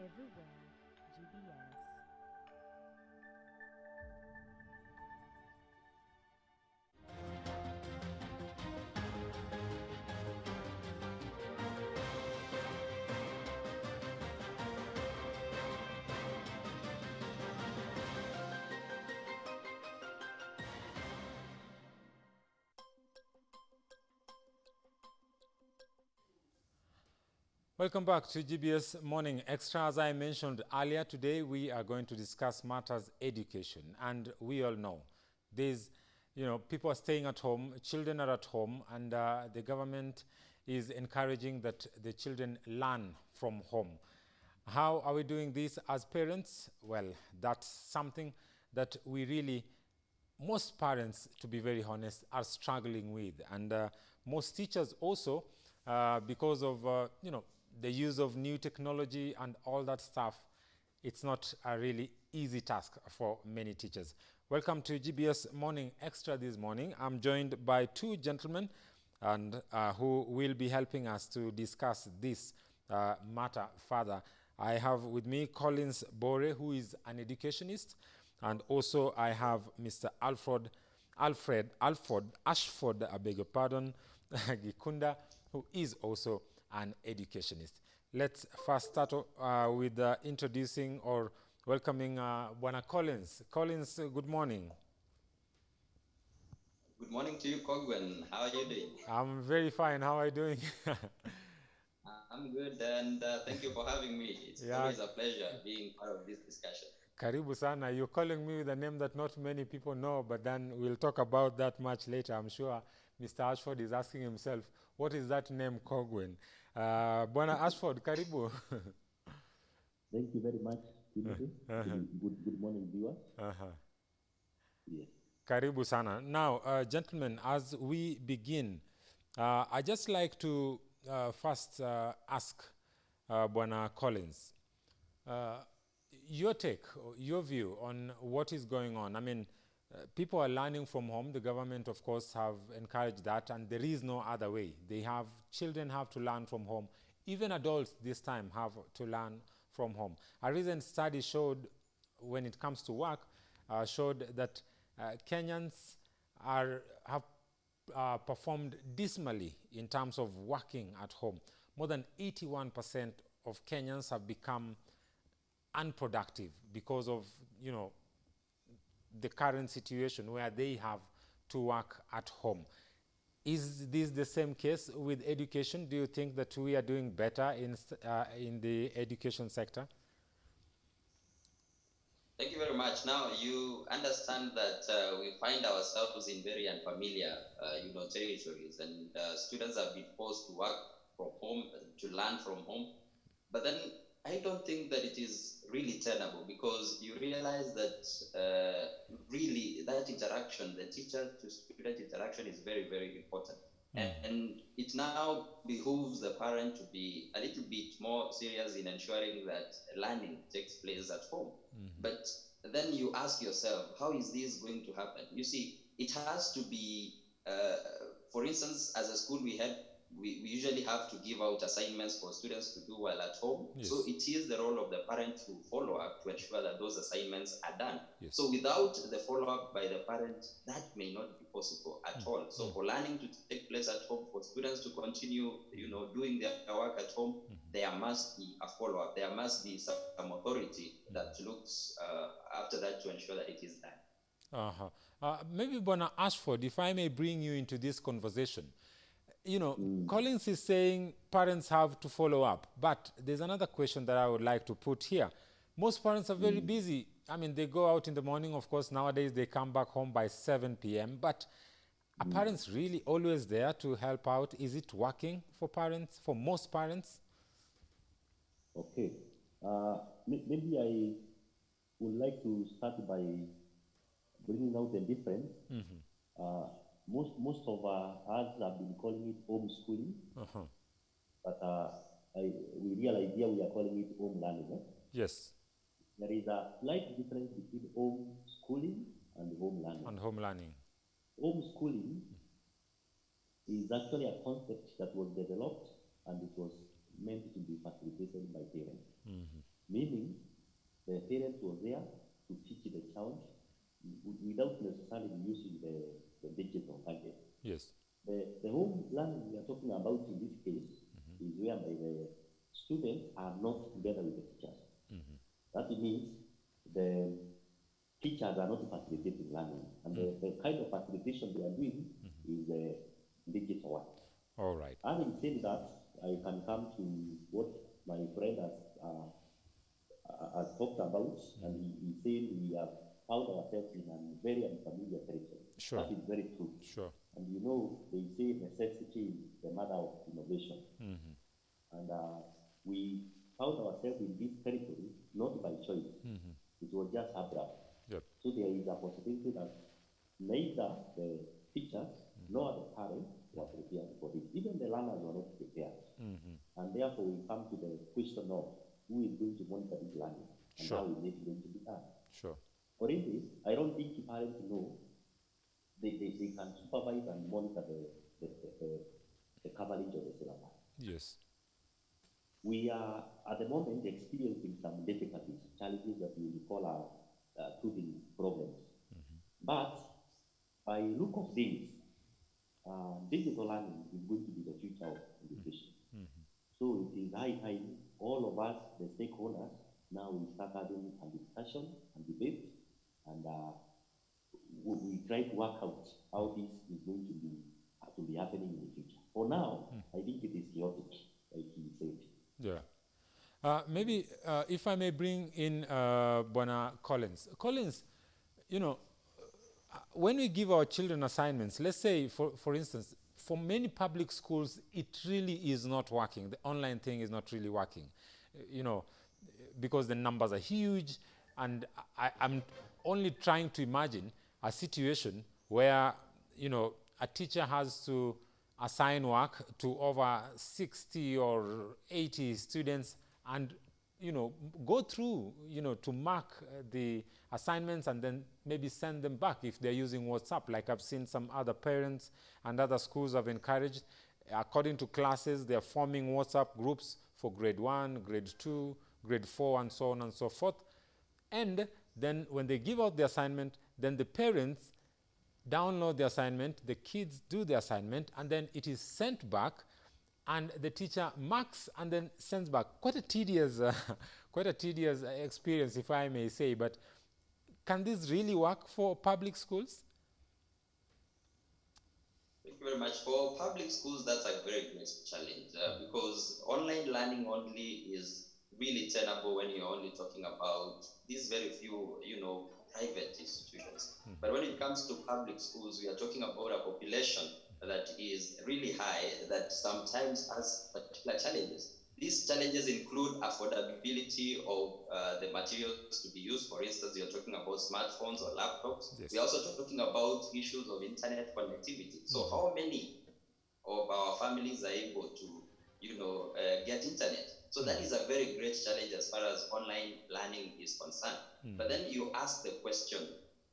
everywhere, GBS. Welcome back to GBS Morning Extra. As I mentioned earlier, today we are going to discuss matters education. And we all know there's, people are staying at home, children are at home, and the government is encouraging that the children learn from home. How are we doing this as parents? Well, that's something that we really, most parents, to be very honest, are struggling with. And most teachers also, because of, the use of new technology and all that stuff, it's not a really easy task for many teachers. Welcome to GBS Morning Extra this morning. I'm joined by two gentlemen and who will be helping us to discuss this matter further. I have with me Collins Bore, who is an educationist, and also I have Mr. Alfred Ashford, I beg your pardon, Gikunda, who is also an educationist. Let's first start with introducing or welcoming Bwana Collins. Collins, good morning. Good morning to you, Cogwen. How are you doing? I'm very fine. How are you doing? I'm good, and thank you for having me. It's Yeah, always a pleasure being part of this discussion. Karibu sana. You're calling me with a name that not many people know, but then we'll talk about that much later. I'm sure Mr. Ashford is asking himself, what is that name, Cogwen? Bwana Ashford, karibu. Thank you very much, Timothy. Good morning, viewers. Yes. Karibu sana. Now, gentlemen, as we begin, I just like to first ask Bwana Collins, your take, your view on what is going on. I mean, people are learning from home. The government, of course, have encouraged that, and there is no other way. Children have to learn from home. Even adults this time have to learn from home. A recent study showed, when it comes to work, showed that Kenyans have performed dismally in terms of working at home. More than 81% of Kenyans have become unproductive because of, the current situation where they have to work at home. Is this the same case with education? Do you think that we are doing better in the education sector? Thank you very much. Now, you understand that we find ourselves in very unfamiliar, territories, and students have been forced to work from home, to learn from home. But then I don't think that it is really tenable, because you realize that really that interaction, the teacher to student interaction, is very, very important. And it now behooves the parent to be a little bit more serious in ensuring that learning takes place at home. But then you ask yourself, how is this going to happen? You see, it has to be, for instance, as a school, we usually have to give out assignments for students to do while at home. Yes. So it is the role of the parent to follow up to ensure that those assignments are done. Yes. So without the follow-up by the parent, that may not be possible at all. So for learning to take place at home, for students to continue, doing their work at home, there must be a follow-up. There must be some authority that looks after that to ensure that it is done. Maybe Bwana Ashford, if I may bring you into this conversation. Collins is saying parents have to follow up, but there's another question that I would like to put here. Most parents are very busy. I mean, they go out in the morning. Of course, nowadays they come back home by 7 p.m., but are parents really always there to help out? Is it working for parents, for most parents? Okay. Maybe I would like to start by bringing out the difference. Most of us have been calling it homeschooling, but we realize here we are calling it home learning. Yes. There is a slight difference between homeschooling and home learning. Homeschooling is actually a concept that was developed, and it was meant to be facilitated by parents. meaning the parent was there to teach the child without necessarily using the digital content. Yes. The home learning we are talking about in this case is whereby the students are not together with the teachers. That means the teachers are not facilitating learning, and the kind of facilitation they are doing is the digital one. All right. Having said that, I can come to what my friend has talked about, and he said we have found ourselves in a very unfamiliar territory. Sure. That is very true. Sure. And you know, they say necessity is the mother of innovation. And we found ourselves in this territory not by choice. It was just abrupt. Yep. So there is a possibility that neither the teachers nor the parents were prepared for this. Even the learners were not prepared. And therefore we come to the question of who is going to monitor this learning and Sure. how is it going to be done. Sure. For instance, I don't think parents know they can supervise and monitor the coverage of the syllabus. Yes. We are at the moment experiencing some difficulties, challenges that we call our teething problems. But by look of things, digital learning is going to be the future of education. So it is high time all of us, the stakeholders, now we start having a discussion and debate, and we try to work out how this is going to be happening in the future. For now, I think it is chaotic, like he said. Yeah. Maybe if I may bring in Bwana Collins. Collins, you know, when we give our children assignments, let's say, for instance, for many public schools, it really is not working. The online thing is not really working, you know, because the numbers are huge. And I'm only trying to imagine a situation where, you know, a teacher has to assign work to over 60 or 80 students and, you know, go through, you know, to mark the assignments and then maybe send them back if they're using WhatsApp, like I've seen some other parents and other schools have encouraged. According to classes, they're forming WhatsApp groups for grade 1, grade 2, grade 4, and so on and so forth. And then when they give out the assignment, then the parents download the assignment, the kids do the assignment, and then it is sent back, and the teacher marks and then sends back. Quite a tedious experience, if I may say. But can this really work for public schools? Thank you very much. For public schools, that's a very great challenge because online learning only is really tenable when you're only talking about these very few, you know, private institutions. But when it comes to public schools, we are talking about a population that is really high that sometimes has particular challenges. These challenges include affordability of the materials to be used. For instance, you're talking about smartphones or laptops. Yes. We're also talking about issues of internet connectivity. So how many of our families are able to, you know, get internet? So that is a very great challenge as far as online learning is concerned. But then you ask the question,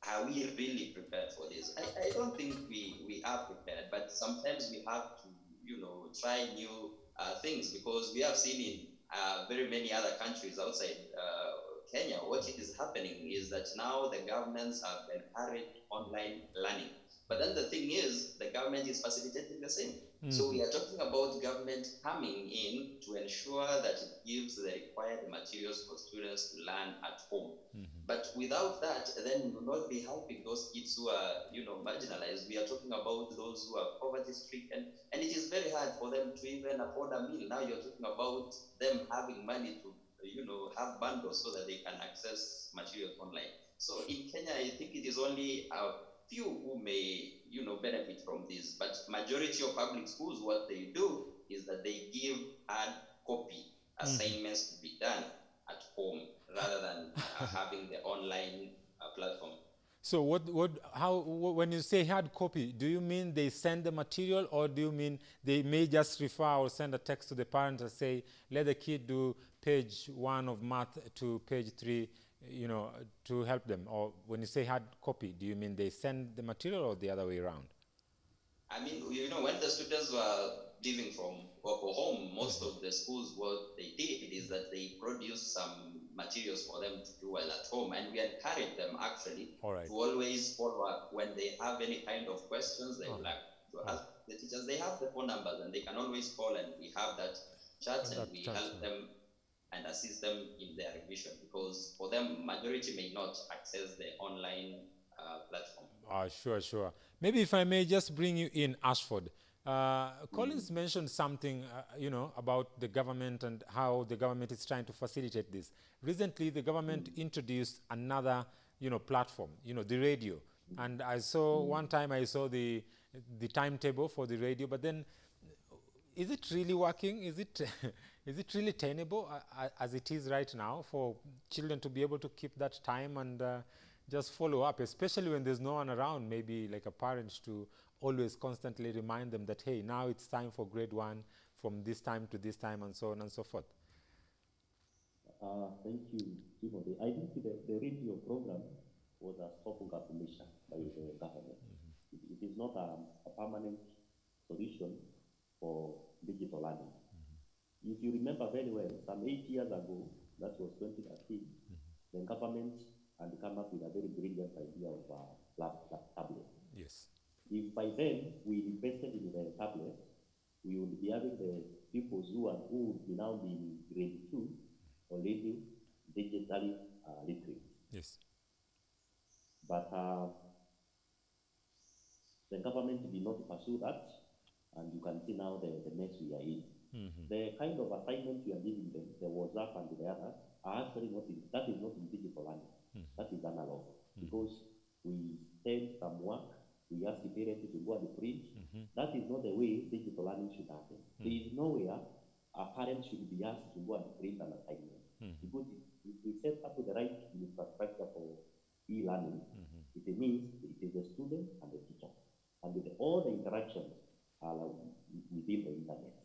are we really prepared for this? I don't think we are prepared, but sometimes we have to, you know, try new things, because we have seen in very many other countries outside Kenya, what is happening is that now the governments have encouraged online learning. But then the thing is, the government is facilitating the same. So we are talking about government coming in to ensure that it gives the required materials for students to learn at home. But without that, then we will not be helping those kids who are, you know, marginalized. We are talking about those who are poverty-stricken, and it is very hard for them to even afford a meal. Now you're talking about them having money to, you know, have bundles so that they can access materials online. So in Kenya, I think it is only a few who may, you know, benefit from this. But majority of public schools, what they do is that they give hard copy assignments to be done at home rather than having the online platform. So when you say hard copy, do you mean they send the material, or do you mean they may just refer or send a text to the parent and say, let the kid do page 1 of math to page 3, you know, to help them? Or when you say hard copy, do you mean they send the material or the other way around? I mean, you know, when the students were leaving from for home, most of the schools, what they did is that they produced some materials for them to do while at home, and we encourage them actually All right. to always follow up when they have any kind of questions they would like to ask the teachers. They have the phone numbers and they can always call, and we have that chat, and we help them and assist them in their revision, because for them, majority may not access the online platform. Sure. Maybe if I may just bring you in, Ashford. Collins mentioned something, about the government and how the government is trying to facilitate this. Recently, the government introduced another, platform, the radio. And I saw, one time I saw the timetable for the radio, but then is it really working? Is it is it really tenable as it is right now for children to be able to keep that time and just follow up, especially when there's no one around, maybe like a parent, to always constantly remind them that, hey, now it's time for grade 1 from this time to this time, and so on and so forth? Thank you, Timothy. I think the radio program was a stopgap measure by the government. It is not a permanent solution for digital learning. If you remember very well, some 8 years ago, that was 2013, the government had come up with a very brilliant idea of a tablet. Yes. If by then we invested in the tablet, we would be having the pupils who would be now in grade 2 already digitally literate. Yes. But the government did not pursue that, and you can see now the mess we are in. The kind of assignment we are giving them, the WhatsApp and the others, are actually not in, that is not in digital learning. That is analog. Because we send some work, we ask the parents to go and print. That is not the way digital learning should happen. There is nowhere a parent should be asked to go and print an assignment. Because if we set up the right infrastructure for e-learning, it means it is the student and the teacher. And with all the interactions are within the internet.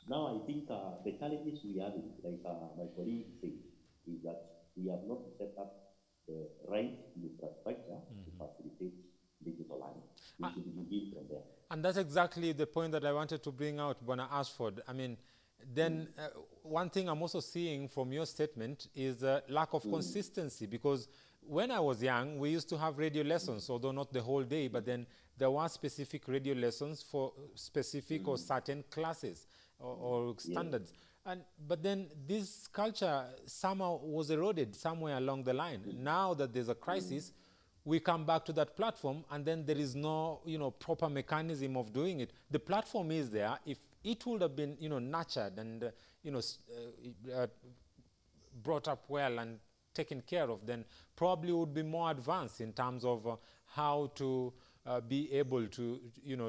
Now, I think the challenges we have, like my colleague said, is that we have not set up the right infrastructure to facilitate digital learning. We should begin from there. And that's exactly the point that I wanted to bring out, Bwana Ashford. I mean, then one thing I'm also seeing from your statement is a lack of consistency, because when I was young, we used to have radio lessons, although not the whole day, but then there were specific radio lessons for specific or certain classes or standards. But then this culture somehow was eroded somewhere along the line. Now that there's a crisis, we come back to that platform, and then there is no, proper mechanism of doing it. The platform is there. If it would have been, nurtured and, brought up well and taken care of, then probably would be more advanced in terms of how to be able to,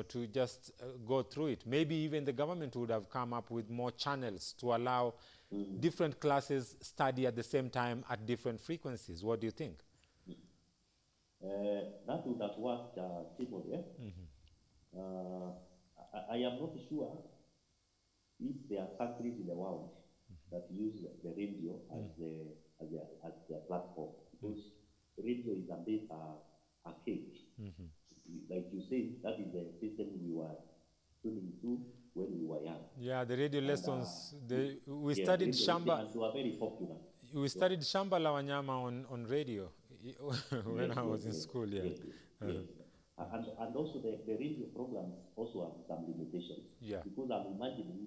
to just go through it. Maybe even the government would have come up with more channels to allow different classes study at the same time at different frequencies. What do you think? That would have worked, Timothy. I am not sure if there are countries in the world that use the radio as their platform, because radio is a bit archaic. Like you say, that is the system we were tuning to when we were young. Yeah, the radio lessons. We studied Shamba. And they were very popular. We studied Shamba la Wanyama on radio when I was in school. Yeah. Yes. And also the radio programs also have some limitations. Yeah. Because I'm imagining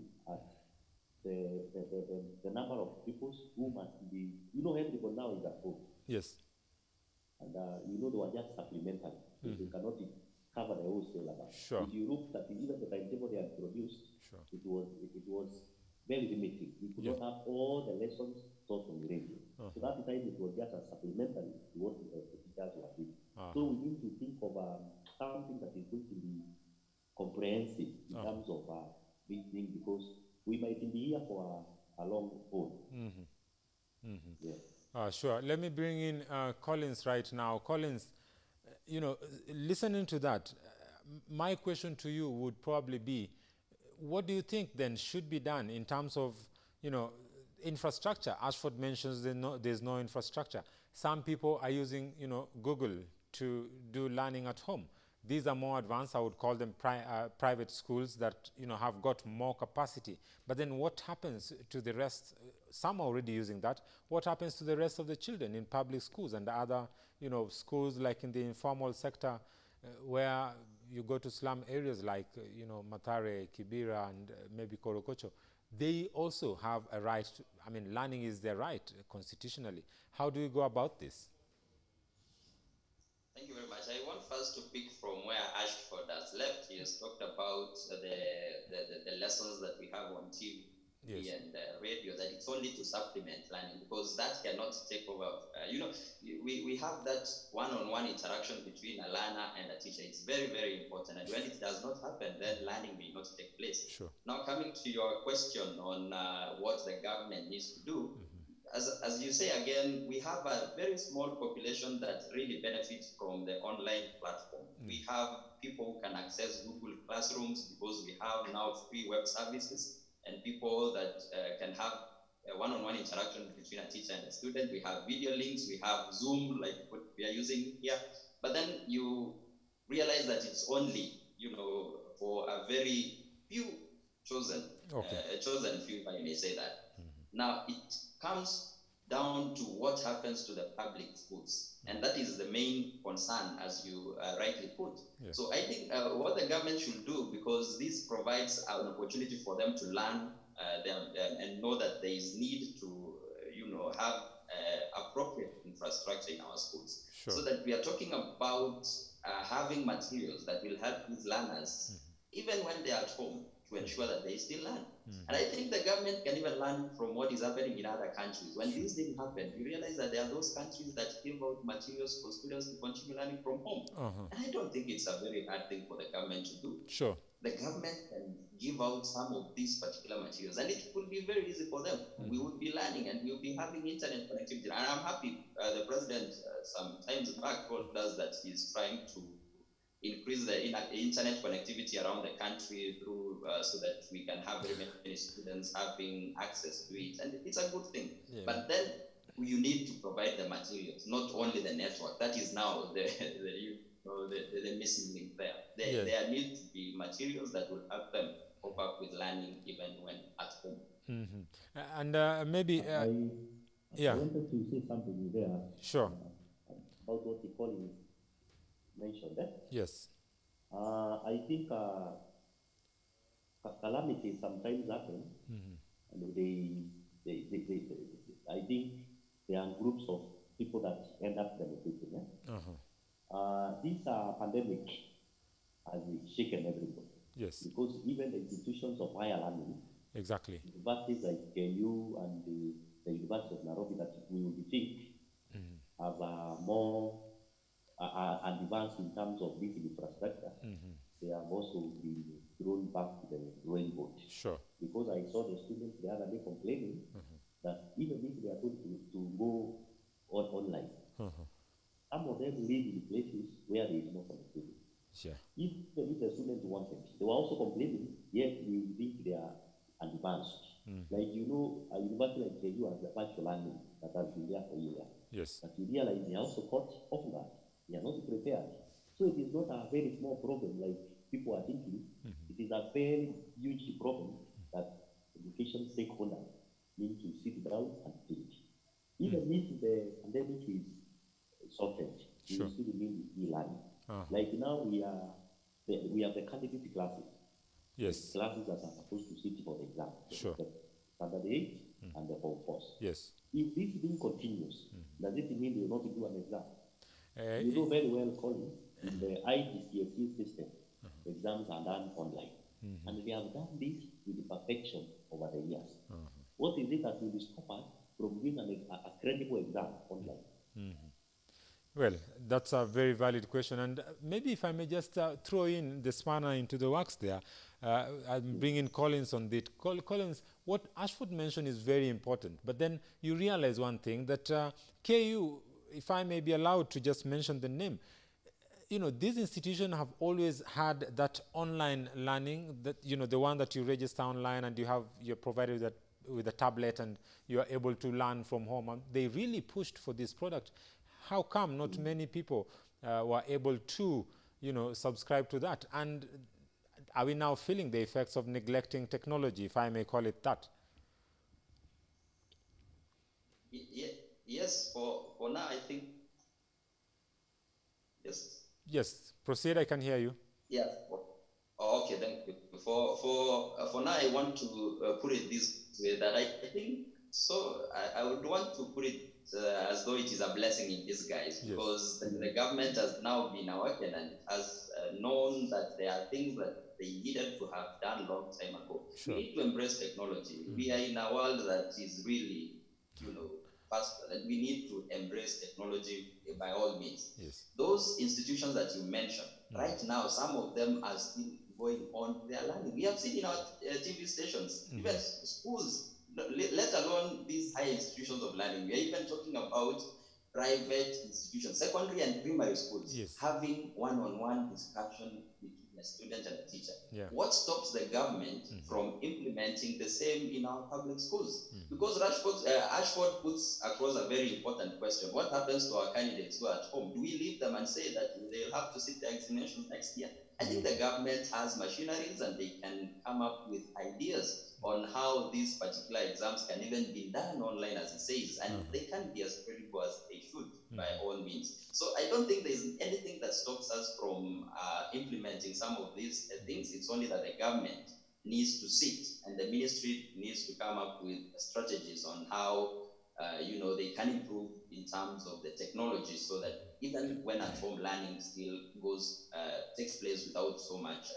the number of people who must be, everybody now is at home. Yes. And they were just supplementary. They cannot cover the whole syllabus. Sure. If you look at even the timetable they had produced, it was very limiting. We could not have all the lessons taught on the radio. So that time it was just a supplementary to what the teachers were doing. So we need to think of something that is going to be comprehensive in terms of this thing, because we might be here for a long haul. Yeah. Sure. Let me bring in Collins right now. Collins, listening to that, my question to you would probably be, what do you think then should be done in terms of, infrastructure? Ashford mentions there's no infrastructure. Some people are using, Google to do learning at home. These are more advanced. I would call them private schools that have got more capacity. But then what happens to the rest? Some are already using that. What happens to the rest of the children in public schools and other schools like in the informal sector, where you go to slum areas like Mathare, Kibera, and maybe Korokocho? They also have a right to, learning is their right constitutionally. How do you go about this? Thank you very much. I want first to pick from where Ashford has left. He has talked about the lessons that we have on TV. Yes. And radio, that it's only to supplement learning, because that cannot take over. We have that one-on-one interaction between a learner and a teacher. It's very, very important. And when it does not happen, then learning may not take place. Sure. Now, coming to your question on what the government needs to do, as you say again, we have a very small population that really benefits from the online platform. We have people who can access Google Classrooms because we have now free web services, and people that can have a one-on-one interaction between a teacher and a student. We have video links, we have Zoom, like what we are using here. But then you realize that it's only, for a very few chosen, chosen few, if I may say that. Now, it comes down to what happens to the public schools. And that is the main concern, as you rightly put. Yes. So I think what the government should do, because this provides an opportunity for them to learn and know that there is need to, have appropriate infrastructure in our schools. Sure. So that we are talking about having materials that will help these learners, even when they are at home, to ensure that they still learn. And I think the government can even learn from what is happening in other countries. When this didn't happen, you realize that there are those countries that give out materials for students to continue learning from home. And I don't think it's a very hard thing for the government to do. Sure. The government can give out some of these particular materials, and it would be very easy for them. We would be learning, and we will be having internet connectivity. And I'm happy the president some times back told us that he's trying to increase the internet connectivity around the country through so that we can have very many students having access to it, and it's a good thing. Yeah. But then you need to provide the materials, not only the network. That is now the missing link there. There need to be materials that will help them cope up with learning even when at home. And maybe I wanted to say something there. Sure. About what the colleague mentioned. Yes. I think calamities sometimes happen, and I think there are groups of people that end up benefiting. This pandemic has shaken everybody. Yes. Because even the institutions of higher learning, exactly, universities like KU and the University of Nairobi, that we would think have more advanced in terms of this infrastructure, they have also been thrown back to the drawing board. Sure. Because I saw the students the other day complaining that even if they are going to go online, some of them live in places where there is no connectivity. Sure. Even if the students wanted, they were also complaining, yet we think they are advanced. Like, a university like KU has a virtual learning that has been there for years. Yes. But you realize they are also caught off guard. They are not prepared. So it is not a very small problem like people are thinking. It is a very huge problem that education stakeholders need to sit down and think. Even if the pandemic is sorted, we still need e-learning. Like now we have the candidate classes. Yes. Classes that are supposed to sit for the exam. Sure. The standard 8 and the form 4. Yes. If this thing continues, does it mean they will not do an exam? You know very well, Colin, in the IGCSE system, exams are done online. And we have done this with perfection over the years. What is it that will stop us from doing a credible exam online? Well, that's a very valid question. And maybe if I may just throw in the spanner into the works there, I'm bringing Collins on this. Collins, what Ashford mentioned is very important. But then you realize one thing, that KU, if I may be allowed to just mention the name, these institutions have always had that online learning, that the one that you register online and you're provided with a tablet and you are able to learn from home. And they really pushed for this product. How come not many people were able to, subscribe to that? And are we now feeling the effects of neglecting technology, if I may call it that? Yes, for now, I think, yes. Yes, proceed, I can hear you. Yeah. Okay, thank you. For now, I want to put it this way, that I think so. I would want to put it as though it is a blessing in disguise, Yes. because the government has now been awakened and has known that there are things that they needed to have done long time ago. Sure. We need to embrace technology. We are in a world that is really, fast, and we need to embrace technology by all means. Yes. Those institutions that you mentioned, right now, some of them are still going on their learning. We have seen in our TV stations, even schools, let alone these high institutions of learning. We are even talking about private institutions, secondary and primary schools, Yes. having one-on-one discussion between a student and a teacher. Yeah. What stops the government from implementing the same in our public schools? Because Ashford puts across a very important question. What happens to our candidates who are at home? Do we leave them and say that they'll have to sit the examinations next year? I think the government has machineries and they can come up with ideas on how these particular exams can even be done online, as it says, and they can be as credible as they should by all means. So I don't think there's anything that stops us from implementing some of these things. It's only that the government needs to sit and the ministry needs to come up with strategies on how they can improve in terms of the technology, so that even when at home, learning still takes place without so much.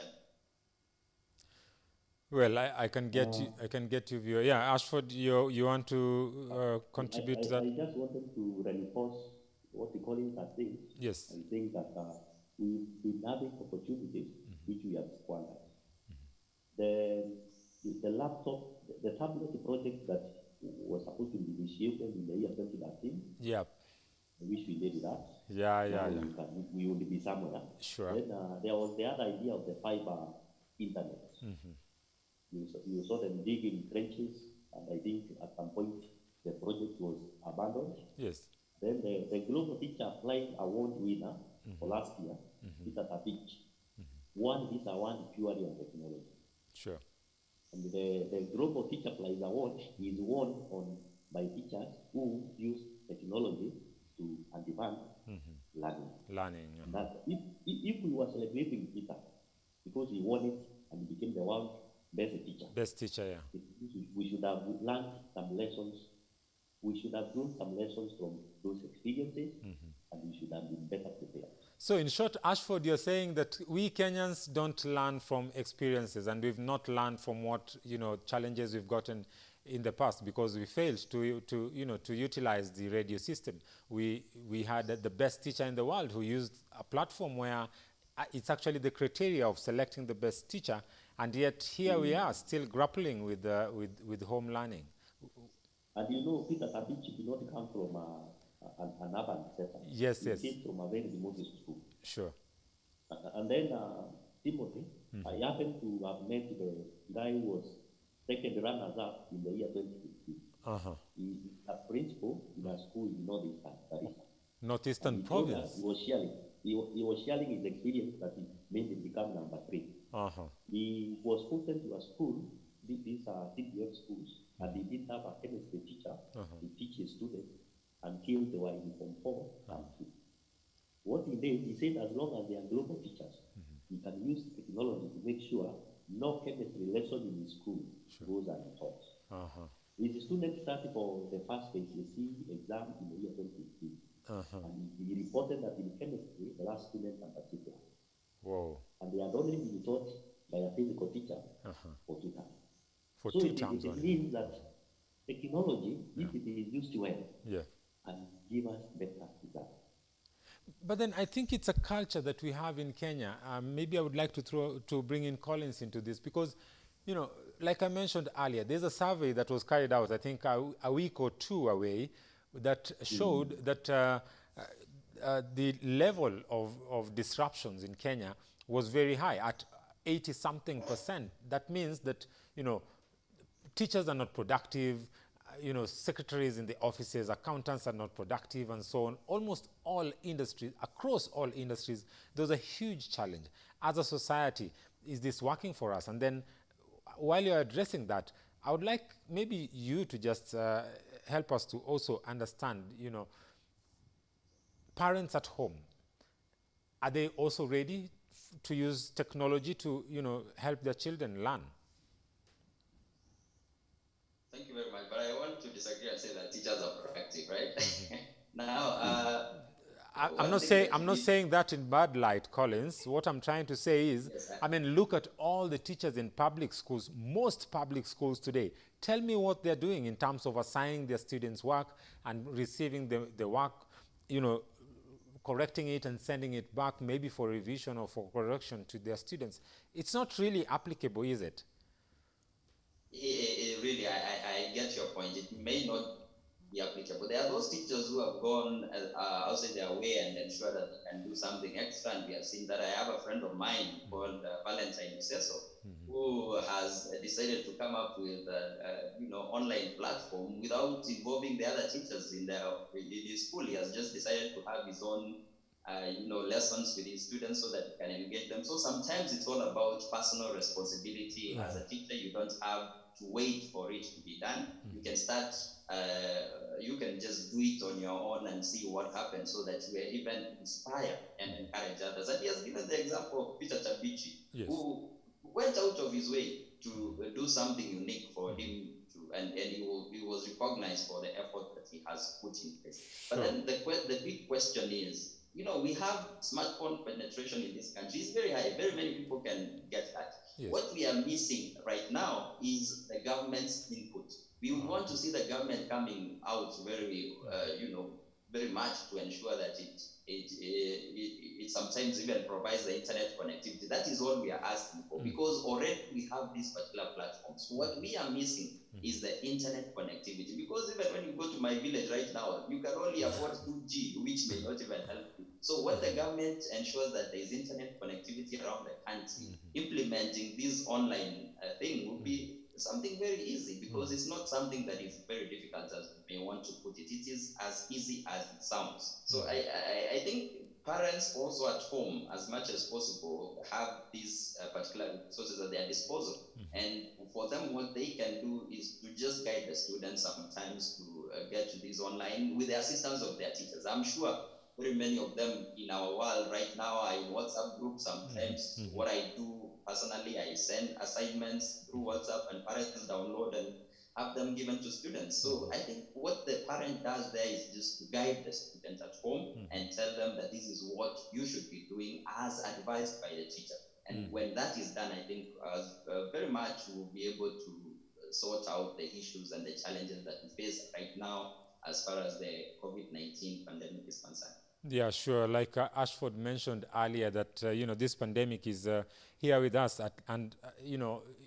Well, I can get you. I can get you view. Yeah, Ashford, you want to contribute to that? I just wanted to reinforce what the Collins are saying. Yes. I think that we've been having opportunities which we have squandered. The laptop, the tablet project that was supposed to be initiated in the year 2013. Yep. I wish we did that. Yeah. We would be somewhere. Sure. Then there was the other idea of the fiber internet. You saw them digging trenches, and I think at some point the project was abandoned. Yes. Then the Global Teacher Applied Award winner for last year, Peter Tabich, won this award purely on technology. Sure. And the Global Teacher Applied Award is won by teachers who use technology to advance learning. Yeah. That if we were celebrating Peter because he won it and he became the world's best teacher. Best teacher, yeah. We should have learned some lessons. We should have drawn some lessons from those experiences, and we should have been better prepared. So in short, Ashford, you're saying that we Kenyans don't learn from experiences, and we've not learned from what challenges we've gotten in the past because we failed to utilize the radio system. We had the best teacher in the world who used a platform where it's actually the criteria of selecting the best teacher, and yet here we are still grappling with home learning. And Peter Tabich did not come from an urban setup. Yes. He came from a very remote school. Sure. And then Timothy, I happened to have met the guy who was second runners-up in the year 2015. He's a principal in a school in Northeastern Province. He was sharing his experience that he made him become number 3. He was put into a school, these are CDF schools, and he didn't have a chemistry teacher to teach his students until they were in Form 4 and 2. What he did, he said as long as they are global teachers, he can use technology to make sure no chemistry lesson in his school goes untaught. His students started for the first KCSE exam in the year 2015. And he reported that in chemistry, the last student number 2 class. Whoa. And they had only been taught by a physical teacher for 2 terms. For so 2 it, terms it only. means that technology, if it is used well, can give us better results. But then I think it's a culture that we have in Kenya. Maybe I would like to bring in Collins into this because, like I mentioned earlier, there's a survey that was carried out, I think a week or 2 away, that showed that the level of disruptions in Kenya was very high, at 80-something%. That means that, teachers are not productive, secretaries in the offices, accountants are not productive, and so on. Almost all industries, across all industries, there's a huge challenge. As a society, is this working for us? And then while you're addressing that, I would like maybe you to just help us to also understand, parents at home, are they also ready to use technology to, help their children learn? Thank you very much. But I want to disagree and say that teachers are proactive, right? Now, I'm not saying that in bad light, Collins. What I'm trying to say is, yes, look at all the teachers in public schools, most public schools today. Tell me what they're doing in terms of assigning their students work and receiving the work, correcting it and sending it back, maybe for revision or for correction to their students. It's not really applicable, is it? Really, I get your point. It may not be applicable. There are those teachers who have gone outside their way and ensure that they can do something extra. And we have seen that. I have a friend of mine called Valentine Useso, who has decided to come up with online platform without involving the other teachers in his school. He has just decided to have his own lessons with his students so that he can engage them. So sometimes it's all about personal responsibility. As a teacher, you don't have to wait for it to be done. You can start, you can just do it on your own and see what happens, so that you even inspire and encourage others. And he has given the example of Peter Tabichi, Yes. who went out of his way to do something unique for him, and he was recognized for the effort that he has put in place. Sure. But then the big question is, we have smartphone penetration in this country. It's very high. Very many people can get that. Yes. What we are missing right now is the government's input. We would want to see the government coming out very, very much to ensure that it sometimes even provides the internet connectivity. That is all we are asking for, because already we have these particular platforms. What we are missing is the internet connectivity, because even when you go to my village right now, you can only afford 2G, which may not even help you. So when the government ensures that there is internet connectivity around the country, implementing this online thing will be something very easy, because it's not something that is very difficult as we may want to put it. It is as easy as it sounds. So I think parents also at home, as much as possible, have these particular resources at their disposal. And for them, what they can do is to just guide the students sometimes to get to these online with the assistance of their teachers. I'm sure very many of them in our world right now are in WhatsApp groups. Sometimes what I do personally, I send assignments through WhatsApp, and parents download and have them given to students. So I think what the parent does there is just to guide the students at home and tell them that this is what you should be doing as advised by the teacher. And when that is done, I think very much we'll be able to sort out the issues and the challenges that we face right now as far as the COVID-19 pandemic is concerned. Yeah, sure. Like Ashford mentioned earlier, that this pandemic is here with us, and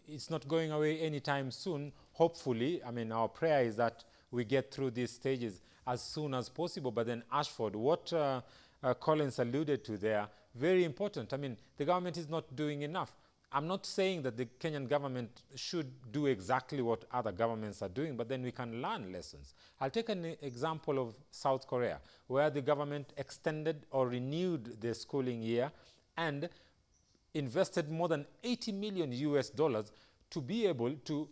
it's not going away anytime soon. Hopefully, our prayer is that we get through these stages as soon as possible. But then, Ashford, what Collins alluded to there, very important. The government is not doing enough. I'm not saying that the Kenyan government should do exactly what other governments are doing, but then we can learn lessons. I'll take an example of South Korea, where the government extended or renewed the schooling year and invested more than $80 million to be able to,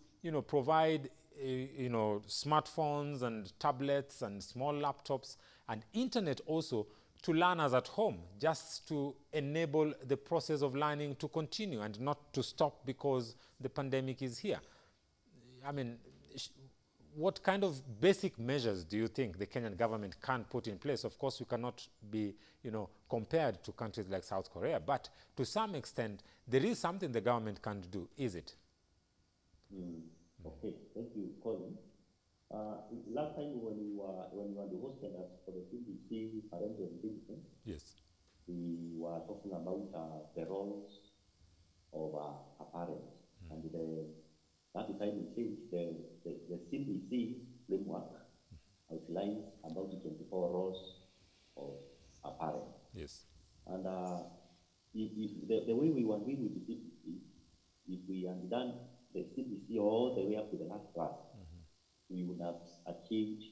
provide, smartphones and tablets and small laptops and internet also to learners at home, just to enable the process of learning to continue and not to stop because the pandemic is here. What kind of basic measures do you think the Kenyan government can put in place? Of course, we cannot be, compared to countries like South Korea, but to some extent, there is something the government can do, is it? Okay, thank you, Colin. Last time when you were the hosted us for the CBC parental engagement, yes, we were talking about the roles of parents, and that time we said the CBC framework outlines about the 24 roles of a parent. Yes. And if the way we were doing with the CBC, if we had done the CBC all the way up to the last class, we would have achieved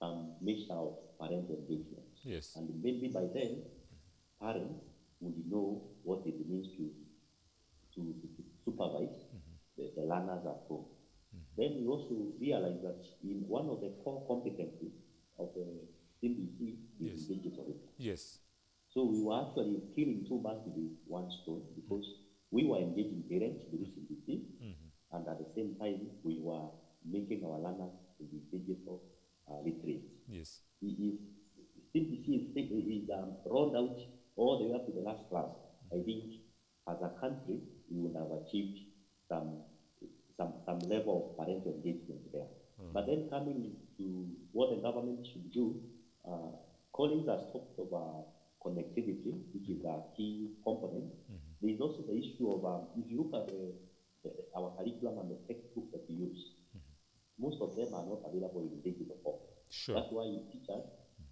some measure of parental engagement. Yes. And maybe by then, parents would know what it means to supervise the learners at home. Then we also realize that in one of the core competencies of the CBC is Yes. digital. Yes. So we were actually killing two birds with one stone because we were engaging parents through CBC, and at the same time we were making our learners to be digital literate. Yes. If CBC is rolled out all the way up to the last class, I think as a country we would have achieved some some level of parental engagement there. But then coming to what the government should do, Collins has talked about connectivity, which is a key component. There is also the issue of, if you look at our curriculum and the textbooks that we use, most of them are not available in digital form. Sure. That's why teachers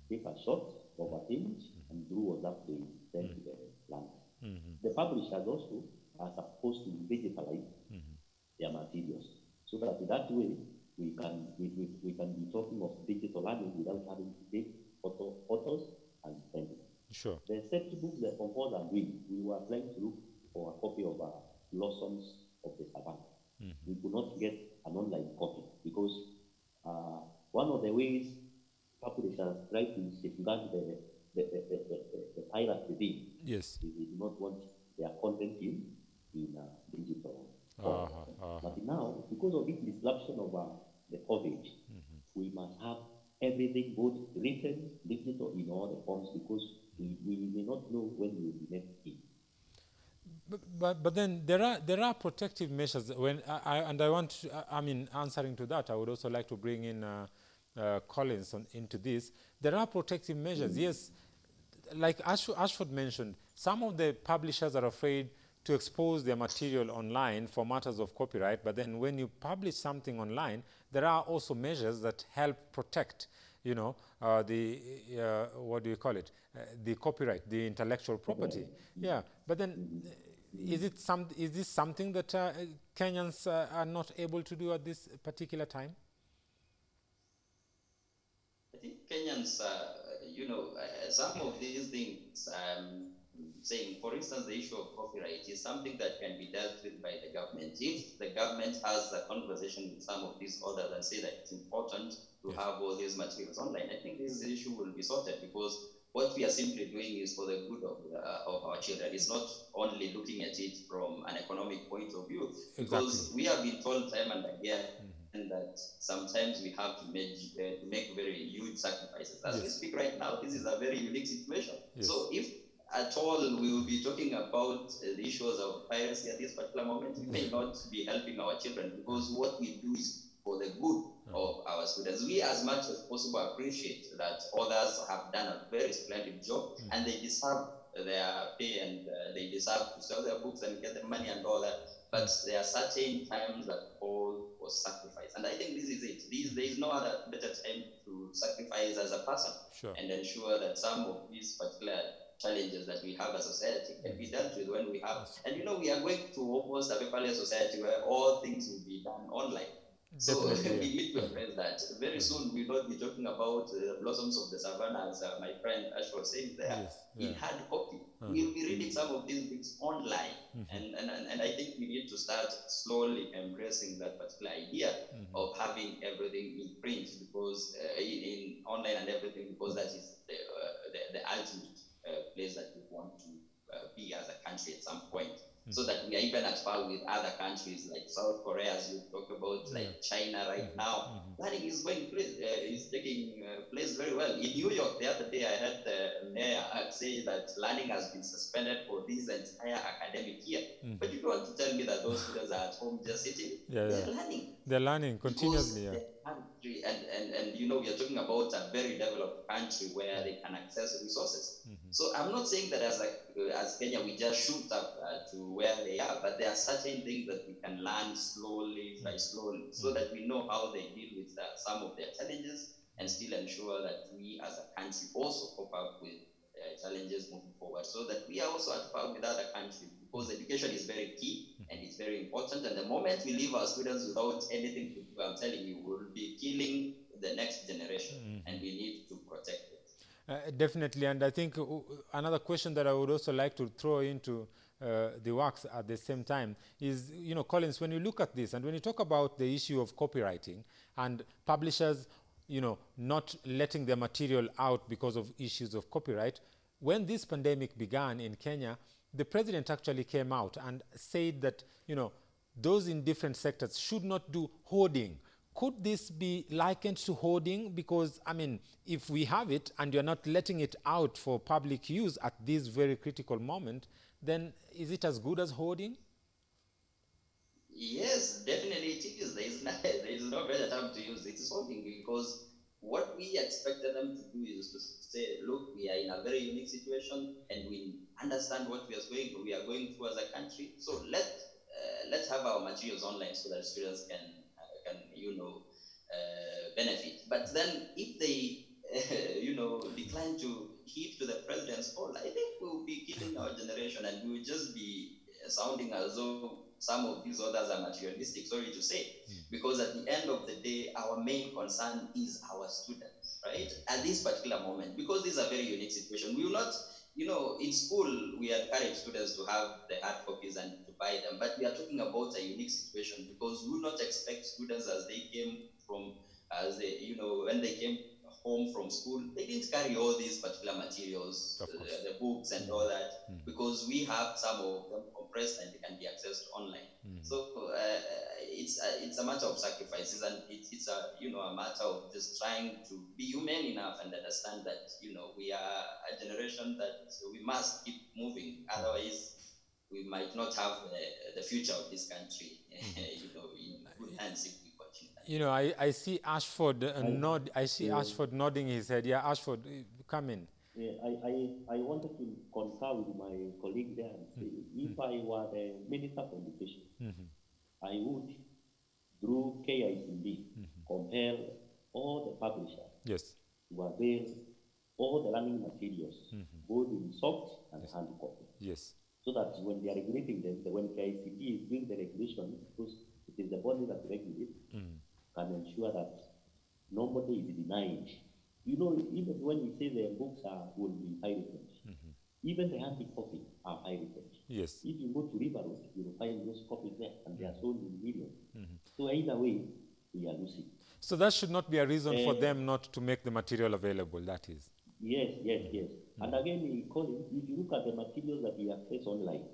take a shot of a things and do what that they send to the learners. The publishers also are supposed to digitalize their materials, so that way we can be talking of digital learning without having to take photos and send it. Sure. The textbook that Concord are doing, we were trying to look for a copy of Blossoms of the Savannah. We could not get an online copy because one of the ways publishers try to safeguard the pirate within Yes. is they do not want their content in digital form. But now, because of this disruption of the COVID, we must have everything both written, digital, in all the forms because we may not know when we will be next in. But then there are protective measures when I want to, I mean, answering to that, I would also like to bring in Collins into this. There are protective measures, yes. Like Ashford mentioned, some of the publishers are afraid to expose their material online for matters of copyright, but then when you publish something online, there are also measures that help protect, you know, the what do you call it? The copyright, the intellectual property. Yeah, but then is this something that Kenyans are not able to do at this particular time? I think Kenyans, some of these things, saying, for instance, the issue of copyright is something that can be dealt with by the government. If the government has a conversation with some of these others and say that it's important to have all these materials online, I think this issue will be sorted because what we are simply doing is for the good of our children. It's not only looking at it from an economic point of view, because Exactly. we have been told time and again that sometimes we have to make very huge sacrifices. As we speak right now, this is a very unique situation. So if at all we will be talking about the issues of piracy at this particular moment, we may not be helping our children because what we do is for the good of our students. We, as much as possible, appreciate that others have done a very splendid job and they deserve their pay and they deserve to sell their books and get the money and all that. But there are certain times that call for sacrifice. And I think this is it. There is no other better time to sacrifice as a person and ensure that some of these particular challenges that we have as a society can be dealt with when we have. And we are going to almost a paperless society where all things will be done online. So we need to embrace that. Very soon we will not be talking about blossoms of the savannah, as my friend Ash was saying there, in hard copy. We'll be reading some of these books online. And I think we need to start slowly embracing that particular idea of having everything in print, because in online and everything, because that is the ultimate place that we want to be as a country at some point. So that we are even at par with other countries like South Korea, as you talk about, like China right now. Learning is taking place very well. In New York, the other day, I heard the mayor say that learning has been suspended for this entire academic year. But you don't want to tell me that those students are at home just sitting. They're learning. They're learning continuously. The country, and we are talking about a very developed country where they can access resources. So I'm not saying that as Kenya we just shoot up to where they are, but there are certain things that we can learn slowly by slowly, so that we know how they deal with some of their challenges and still ensure that we as a country also cope up with challenges moving forward, so that we are also at par with other countries. because education is very key and it's very important. And the moment we leave our students without anything to do, I'm telling you, we'll be killing the next generation, and we need to protect it. Definitely, and I think another question that I would also like to throw into the works at the same time is, Collins, when you look at this and when you talk about the issue of copywriting and publishers, not letting their material out because of issues of copyright, when this pandemic began in Kenya, the president actually came out and said that, those in different sectors should not do hoarding. Could this be likened to hoarding? Because, I mean, if we have it and you're not letting it out for public use at this very critical moment, then is it as good as hoarding? Yes, definitely it is. There is no better term to use. It is something because what we expected them to do is to say, look, we are in a very unique situation and we understand what we are going through as a country. So let's have our materials online so that students can benefit. But then if they decline to heed to the president's call, I think we'll be killing our generation and we will just be sounding as though some of these others are materialistic, sorry to say, because at the end of the day, our main concern is our students, right? At this particular moment, because this is a very unique situation. We will not, in school, we encourage students to have the hard copies and to buy them, but we are talking about a unique situation because we will not expect students as they came from, when they came home from school, they didn't carry all these particular materials, Of course. the books and all that, because we have some of them compressed and they can be accessed online. So it's a matter of sacrifices, and it's a matter of just trying to be human enough and understand that we are a generation that we must keep moving. Otherwise, we might not have the future of this country, in good hands if we continue like I see Ashford I, I see yeah, Ashford nodding his head. Yeah, Ashford, come in. yeah, I wanted to concur with my colleague there and say, if I were the Minister for Education, I would, through KICD, compel all the publishers Yes. to avail all the learning materials, both in soft and hard copy, Yes. so that when they are regulating them, when KICD is doing the regulation, because it is the body that regulates, can ensure that nobody is denied. Even when we say the books will be pirated, even the hard copy are pirated. Yes. If you go to River Road, you will find those copies there, and they are sold in millions. So either way, we are losing. So that should not be a reason for them not to make the material available, that is. Yes, yes, yes. And again, Colin, if you look at the materials that we access online,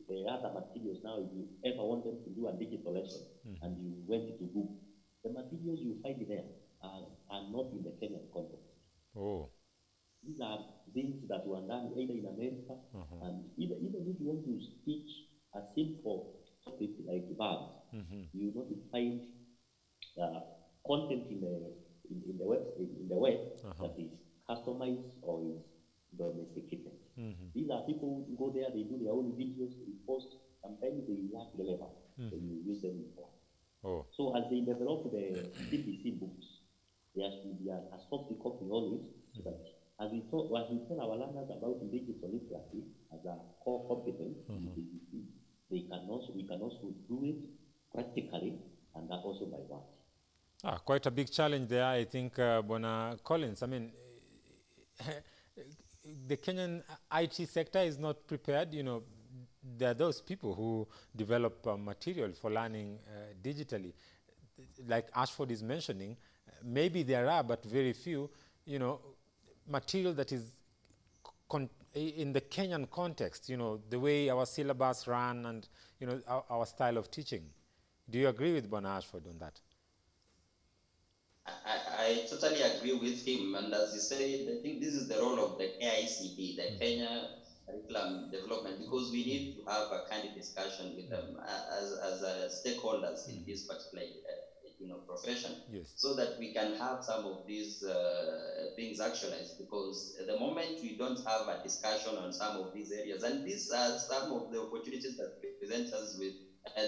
the other materials now, if you ever wanted to do a digital lesson and you went to Google, the materials you find there are not in the Kenyan context. Oh. These are things that were done either in America, and even if you want to teach a simple topic like verbs, you will not find content in the web that is customized or is domesticated. These are people who go there, they do their own videos, they post, sometimes they lack relevance, so you use them in class. Oh. So as they develop the CPC books, there should be a soft copy always, so that as we tell our learners about digital literacy as a core competence in CPC, we can also do it practically and also by what. Quite a big challenge there, I think, Bona Collins. I mean, the Kenyan IT sector is not prepared. There are those people who develop material for learning digitally. Like Ashford is mentioning, maybe there are, but very few, material that is in the Kenyan context, the way our syllabus run and, our style of teaching. Do you agree with Bona Ashford on that? I totally agree with him. And as he said, I think this is the role of the KICD, the Kenya Curriculum Development, because we need to have a kind of discussion with them as stakeholders in this particular profession, Yes. so that we can have some of these things actualized. Because at the moment we don't have a discussion on some of these areas, and these are some of the opportunities that present us with.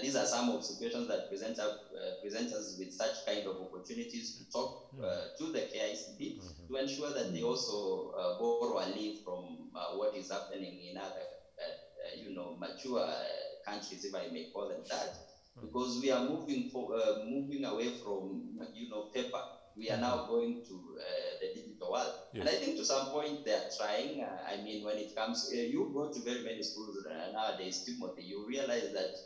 These are some of situations that present us with such kind of opportunities to talk to the KICD to ensure that they also borrow a leaf from what is happening in other mature countries, if I may call them that, because we are moving away from paper. We are now going to the digital world, and I think to some point they are trying. I mean, when it comes, you go to very many schools nowadays, Timothy, you realize that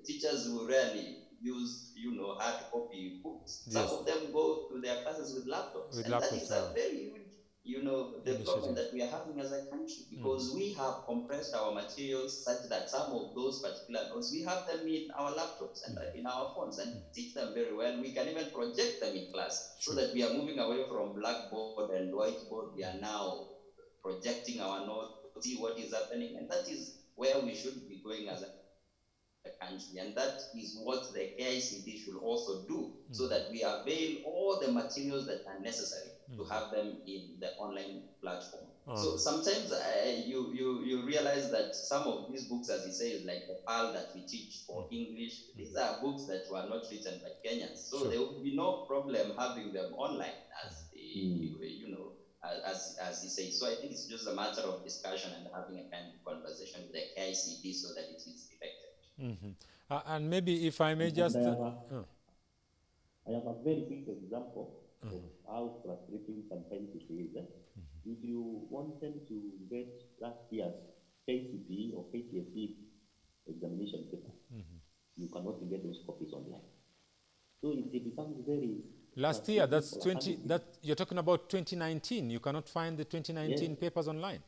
teachers will rarely use hard copy books. Some of them go to their classes with laptops, With and that laptops, is a very huge development initiative. that we are having as a country, because we have compressed our materials such that some of those particular notes we have them in our laptops and in our phones and teach them very well. We can even project them in class, so that we are moving away from blackboard and whiteboard. We are now projecting our notes, see what is happening, and that is where we should be going as a country, and that is what the KICD should also do, so that we avail all the materials that are necessary to have them in the online platform. So sometimes you realize that some of these books, as he says, like the PAL that we teach for English, these are books that were not written by Kenyans, so there would be no problem having them online, as as he says. So I think it's just a matter of discussion and having a kind of conversation with the KICD so that it is effective. And maybe if I may just... I have a very quick example of how frustrating sometimes it is. If you want them to get last year's KCPE or KCSE examination paper, you cannot get those copies online. So it becomes very... Last year, that's you're talking about 2019. You cannot find the 2019 papers online.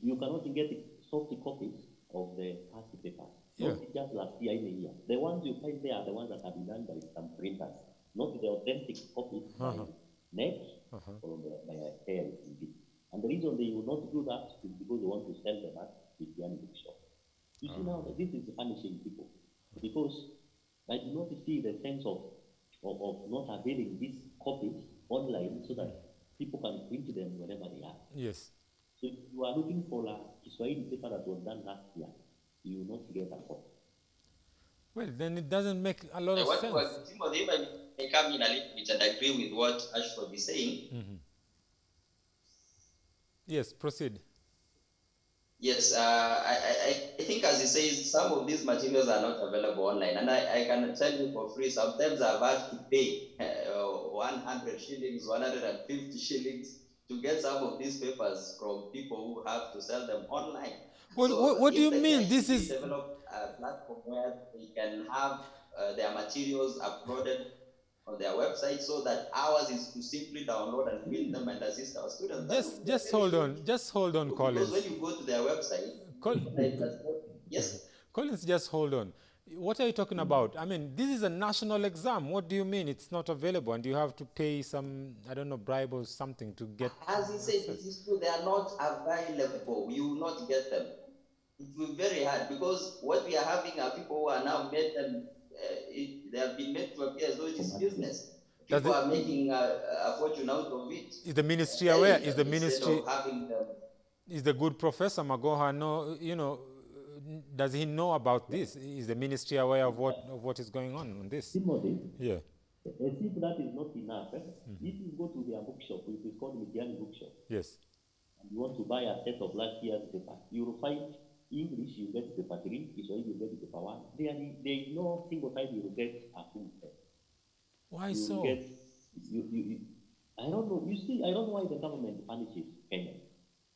You cannot get soft copies of the past papers. Not just last year in a year. The ones you find there are the ones that have been done by some printers, not the authentic copies by NEC or by a KICD. And the reason they will not do that is because they want to sell them at the bookshop. You see now, this is punishing people, because I do not see the sense of not availing these copies online so that people can print them whenever they are. Yes. So if you are looking for a Kiswahili paper that was done last year, you will not get a copy. Well, then it doesn't make a lot of sense. Timothy, if I may come in a little bit and agree with what Ashford is saying. Yes, proceed. Yes, I think, as he says, some of these materials are not available online, and I can tell you for free, sometimes I've had to pay 100 shillings, 150 shillings to get some of these papers from people who have to sell them online. Well, so what do you mean? This is develop a platform where they can have their materials uploaded on their website, so that ours is to simply download and print them and assist our students. Just hold on, Collins. Because when you go to their website, yes. Collins, just hold on. What are you talking about? I mean, this is a national exam. What do you mean it's not available and you have to pay some, I don't know, bribe or something to get... As he said, it is true, they are not available. You will not get them. It will be very hard, because what we are having are people who are now made them, they have been made to appear as though it is business. People are making a fortune out of it. Is the ministry aware? Is the ministry... Of having them, is the good Professor Magoha does he know about this? Is the ministry aware of what is going on this? Timothy, yeah. As if that is not enough, if you go to their bookshop, which is called Midiani Bookshop, yes, and you want to buy a set of last year's paper, you will find English, you get paper 3, Kiswahili, you get paper 1. There is no single time you will get a full set. Why so? I don't know. You see, I don't know why the government punishes Kenya.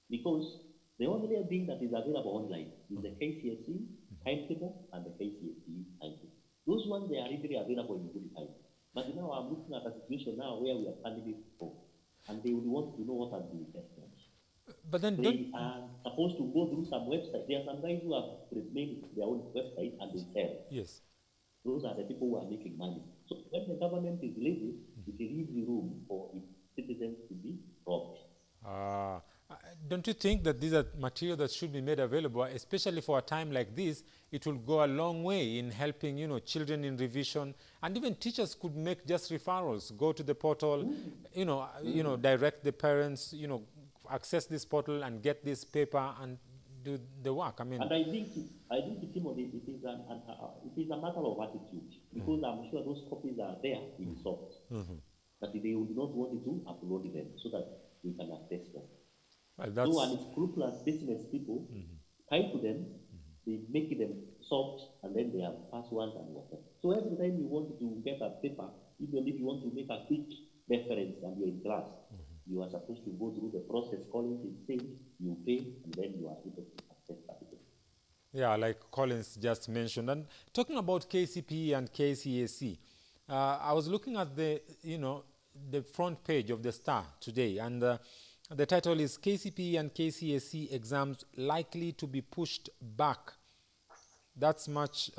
Because the only thing that is available online is the KCSE timetable and the KCSE timetable. Those ones, they are easily available in good time. But now I'm looking at a situation now where we are candidates for, and they will want to know what are the investments. But then they are supposed to go through some website. There are some guys who have made their own website and they sell. Yes. Those are the people who are making money. So when the government is lazy, it leaves room for its citizens to be robbed. Don't you think that these are material that should be made available, especially for a time like this? It will go a long way in helping, children in revision, and even teachers could make just referrals. Go to the portal, direct the parents, access this portal and get this paper and do the work. I mean, and I think Timothy, it is a matter of attitude, because I'm sure those copies are there in soft, but they would not want to upload them so that we can access them. Well, so unscrupulous business people tie to them, they make them soft, and then they have fast ones and water. So every time you want to get a paper, even if you want to make a quick reference and you're in class, you are supposed to go through the process, calling the state, you pay, and then you are able to access that. Yeah, like Collins just mentioned. And talking about KCPE and KCAC, I was looking at the, the front page of the Star today, and the title is KCPE and KCAC exams likely to be pushed back. That's much.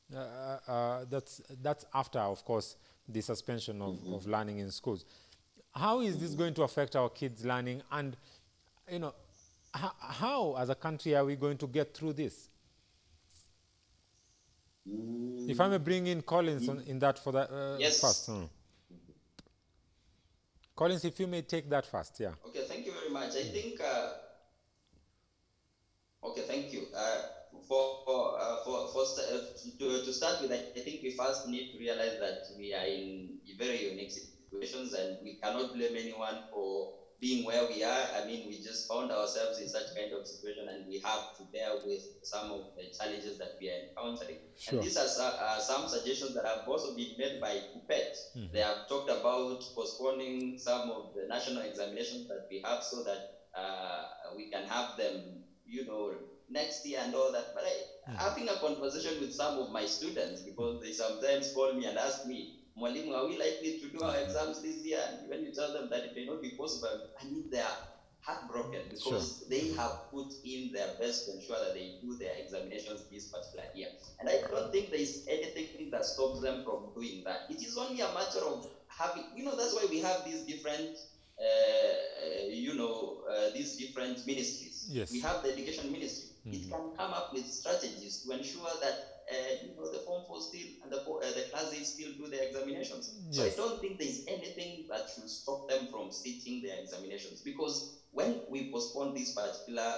That's after, of course, the suspension of learning in schools. How is this going to affect our kids' learning, and how as a country are we going to get through this? If I may bring in Collins in that for that Yes. first. Collins, if you may take that first, yeah. Okay, thank you very much. I think. Okay, thank you. To start with, I think we first need to realize that we are in very unique situations, and we cannot blame anyone for being where we are. I mean, we just found ourselves in such kind of situation, and we have to bear with some of the challenges that we are encountering. Sure. And these are some suggestions that have also been made by KUPPET. They have talked about postponing some of the national examinations that we have so that we can have them, next year and all that. But having a conversation with some of my students, because they sometimes call me and ask me, Mwalimu, are we likely to do our exams this year? And when you tell them that it may not be possible, I mean, they are heartbroken because they have put in their best to ensure that they do their examinations this particular year. And I don't think there is anything that stops them from doing that. It is only a matter of having, that's why we have these different these different ministries. Yes. We have the education ministry. It can come up with strategies to ensure that the Form 4 still and the Class 8 still do their examinations. Yes. So I don't think there is anything that should stop them from sitting their examinations, because when we postpone these particular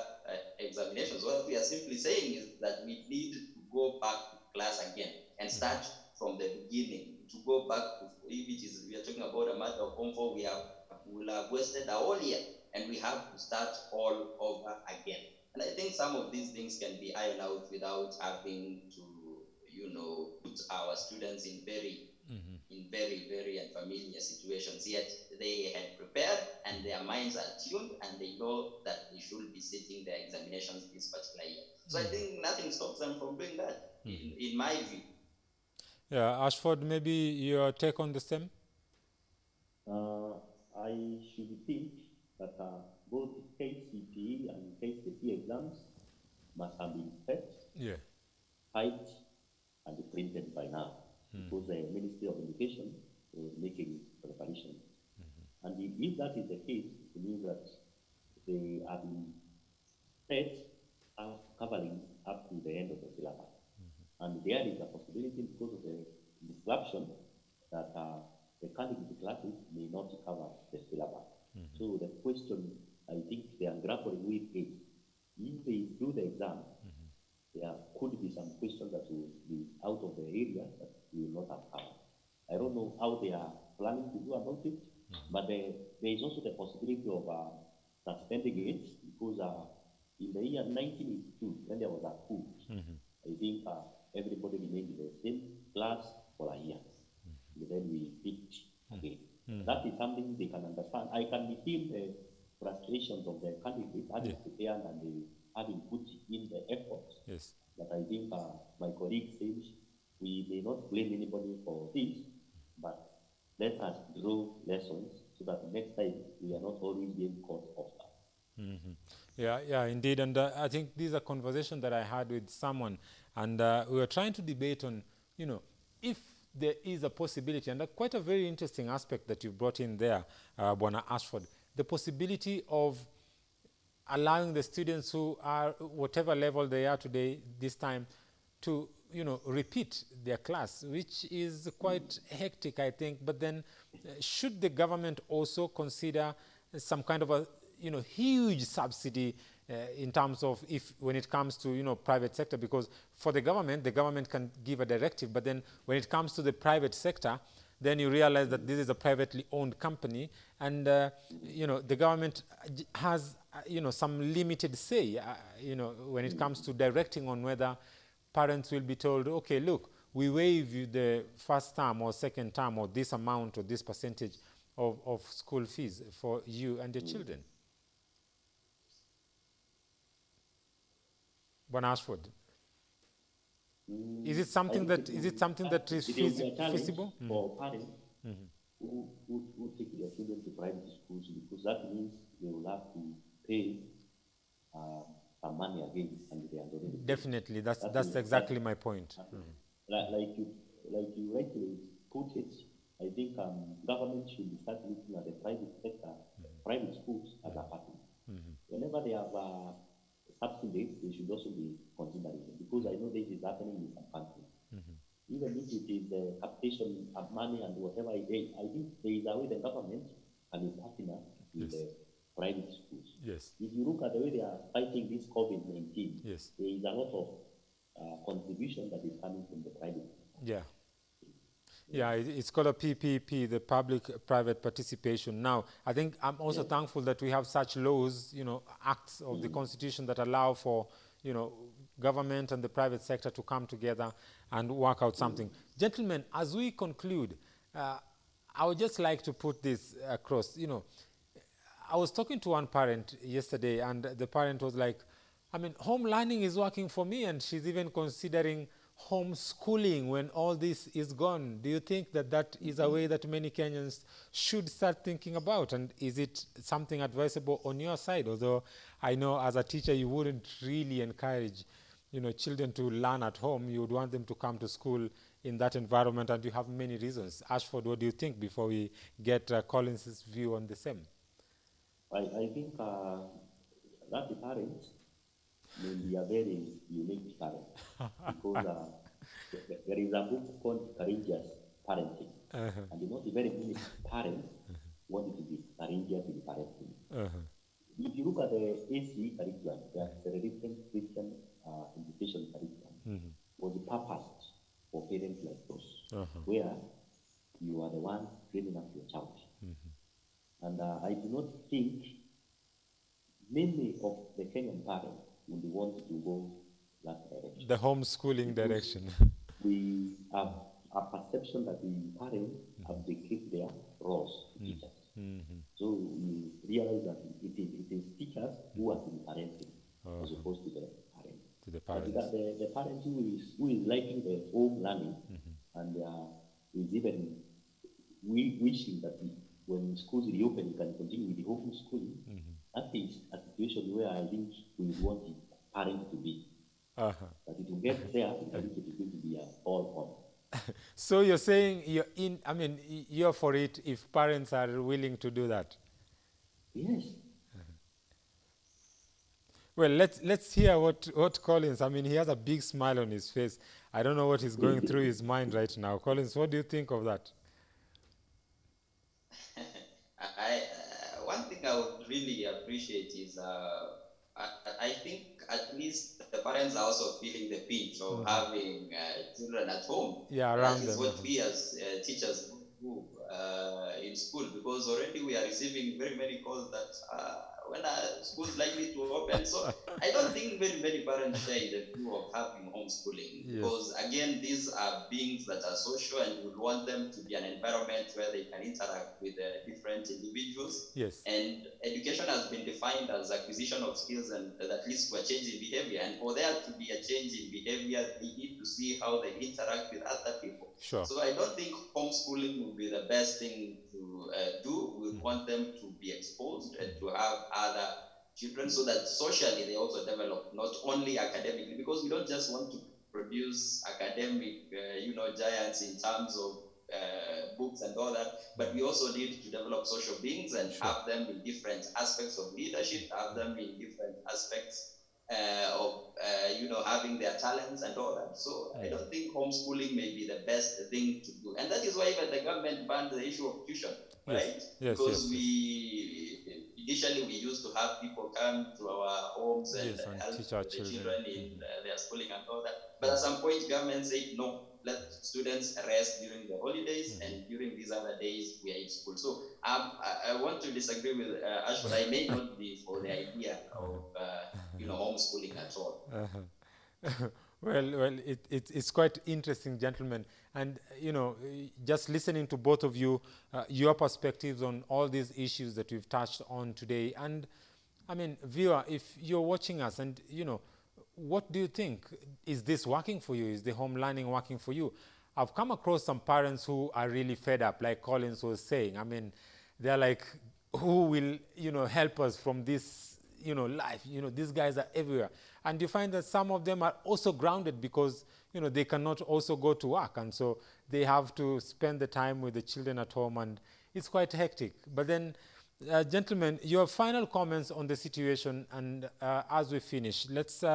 examinations, what we are simply saying is that we need to go back to class again and start from the beginning, to go back to, if we are talking about a matter of Form 4, we'll have wasted a whole year, and we have to start all over again. And I think some of these things can be ironed out without having to, put our students in very, very unfamiliar situations. Yet they had prepared, and their minds are tuned, and they know that they should be sitting their examinations this particular year. So I think nothing stops them from doing that, in my view. Yeah, Ashford, maybe your take on the same? I should think that both KCPE and KCPE exams must have been set, typed, and printed by now, because the Ministry of Education is making preparation. And if that is the case, it means that they have been set covering up to the end of the syllabus. And there is a possibility, because of the disruption, that the candidate classes may not cover the syllabus. So the question I think they are grappling with is, if they do the exam, there could be some questions that will be out of the area that we will not have covered. I don't know how they are planning to do about it, but there is also the possibility of suspending it, because in the year 1982, when there was a coup, I think everybody remained in the same class for a year. And then we picked again. That is something they can understand. I can feel the frustrations of the candidates having prepared and they having put in the effort. Yes. But I think my colleague says we may not blame anybody for this, but let us draw lessons so that next time we are not always being caught off guard. Yeah, indeed. And I think these are conversations that I had with someone, and we were trying to debate on, if there is a possibility, and quite a very interesting aspect that you brought in there, Bwana Ashford, the possibility of allowing the students who are whatever level they are today, this time, to repeat their class, which is quite hectic, I think. But then, should the government also consider some kind of a huge subsidy in terms of when it comes to private sector? Because for the government can give a directive, but then when it comes to the private sector, then you realize that this is a privately owned company, and the government has some limited say when it comes to directing on whether parents will be told, okay, look, we waive you the first term or second term or this amount or this percentage of school fees for you and your children. But Ashford, is it something that is feasible? For parents who take their children to private schools, because that means they will have to pay some money again, and they are already paid. Definitely, that's exactly my point. Like you rightly put it, I think government should start looking at the private sector, private schools as a partner. Whenever they have subsidies, they should also be considering it, because I know this is happening in some countries. Even if it is the captation of money and whatever, I think there is a way the government can be partner with the private schools. Yes. If you look at the way they are fighting this COVID-19, yes, there is a lot of contribution that is coming from the private. Yeah. Yeah, it's called a PPP, the public-private participation. Now, I think I'm also thankful that we have such laws, acts of the Constitution that allow for, government and the private sector to come together and work out something. Gentlemen, as we conclude, I would just like to put this across. I was talking to one parent yesterday, and the parent was like, home learning is working for me, and she's even considering homeschooling when all this is gone. Do you think that is a way that many Kenyans should start thinking about? And is it something advisable on your side? Although I know as a teacher you wouldn't really encourage children to learn at home. You would want them to come to school in that environment, and you have many reasons. Ashford, what do you think before we get Collins's view on the same? I think that parent may be a very unique parent, because there is a book called Courageous Parenting, and not very many parents want to be courageous in parenting. If you look at the AC curriculum, the Accelerated Christian Education curriculum, was purposed for parents like those, where you are the one training up your child. And I do not think many of the Kenyan parents would want to go that direction. The homeschooling direction. We have a perception that the parents have decreased their roles to teachers. So we realize that it is teachers who are been parenting as opposed to the parents. But the parent who is liking the home learning and is even wishing that when schools reopen, you can continue with the home schooling. That is a situation where I think we want the parent to be. But it will get there, I think it is going to be all on. So you're saying you're for it if parents are willing to do that? Yes. Well, let's hear what Collins, he has a big smile on his face. I don't know what is going through his mind right now. Collins, what do you think of that? One thing I would really appreciate is I think at least the parents are also feeling the pinch of having children at home. Yeah, around that is them. what we as teachers do in school, because already we are receiving very many calls that when are schools likely to open. So I don't think very many parents share the view of having homeschooling, because again, these are beings that are social, and you would want them to be an environment where they can interact with different individuals. Yes. And education has been defined as acquisition of skills and that leads to a change in behavior. And for there to be a change in behavior, they need to see how they interact with other people. Sure. So I don't think homeschooling would be the best thing to do. We want them to be exposed and to have other children so that socially they also develop, not only academically, because we don't just want to produce academic, giants in terms of books and all that, but we also need to develop social beings and have them in different aspects of leadership, have them in different aspects of having their talents and all that. So I don't think homeschooling may be the best thing to do, and that is why even the government banned the issue of tuition, right? Yes, because initially we used to have people come to our homes and help teach our the children in their schooling and all that. But at some point, government said no. let students rest during the holidays, and during these other days we are in school. So I want to disagree with Ashford. I may not be for the idea of homeschooling at all. Well, it's quite interesting, gentlemen. And, just listening to both of you, your perspectives on all these issues that we've touched on today. And, I mean, viewer, if you're watching us and, what do you think? Is this working for you? Is the home learning working for you? I've come across some parents who are really fed up, like Collins was saying. I mean, they're like, who will, help us from this, life? These guys are everywhere. And you find that some of them are also grounded because, they cannot also go to work. And so they have to spend the time with the children at home, and it's quite hectic. But then, gentlemen, your final comments on the situation, and as we finish, let's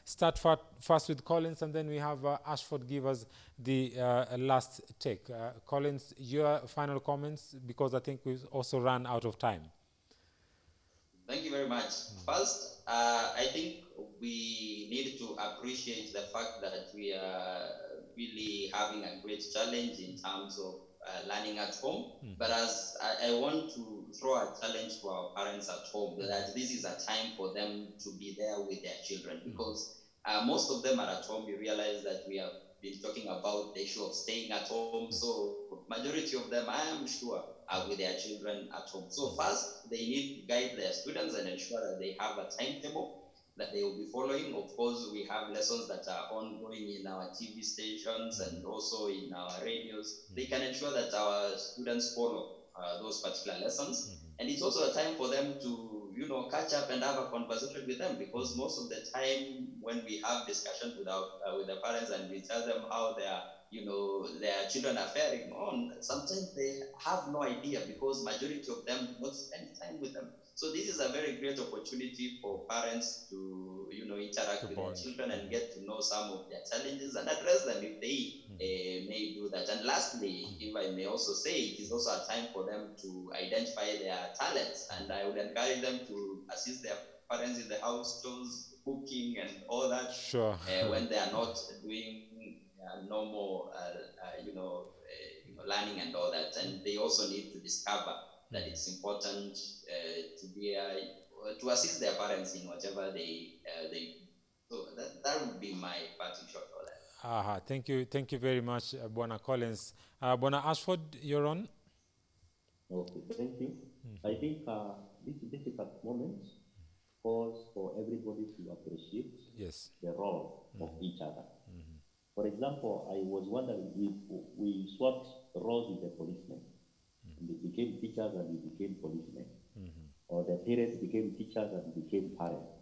start first with Collins, and then we have Ashford give us the last take. Collins, your final comments, because I think we've also run out of time. Thank you very much. First, I think we need to appreciate the fact that we are really having a great challenge in terms of learning at home. But as I want to throw a challenge to our parents at home, that this is a time for them to be there with their children, because most of them are at home. You realize that we have been talking about the issue of staying at home. So majority of them, I am sure, are with their children at home. So first, they need to guide their students and ensure that they have a timetable that they will be following. Of course, we have lessons that are ongoing in our TV stations and also in our radios. They can ensure that our students follow those particular lessons. And it's also a time for them to, catch up and have a conversation with them, because most of the time when we have discussions with the parents and we tell them how their children are faring on, sometimes they have no idea, because majority of them do not spend time with them. So this is a very great opportunity for parents to, interact with their children and get to know some of their challenges and address them if they may do that. And lastly, if I may also say, it is also a time for them to identify their talents. And I would encourage them to assist their parents in the house chores, cooking, and all that. Sure. When they are not doing normal, learning and all that. And they also need to discover that it's important to assist their parents in whatever they do. So that would be my parting shot for that. Thank you very much, Bwana Collins. Bwana Ashford, you're on. Okay, thank you. I think this difficult moment calls for everybody to appreciate the role of each other. For example, I was wondering if we swapped roles with the policemen. And they became teachers and we became policemen. Or the parents became teachers and became parents.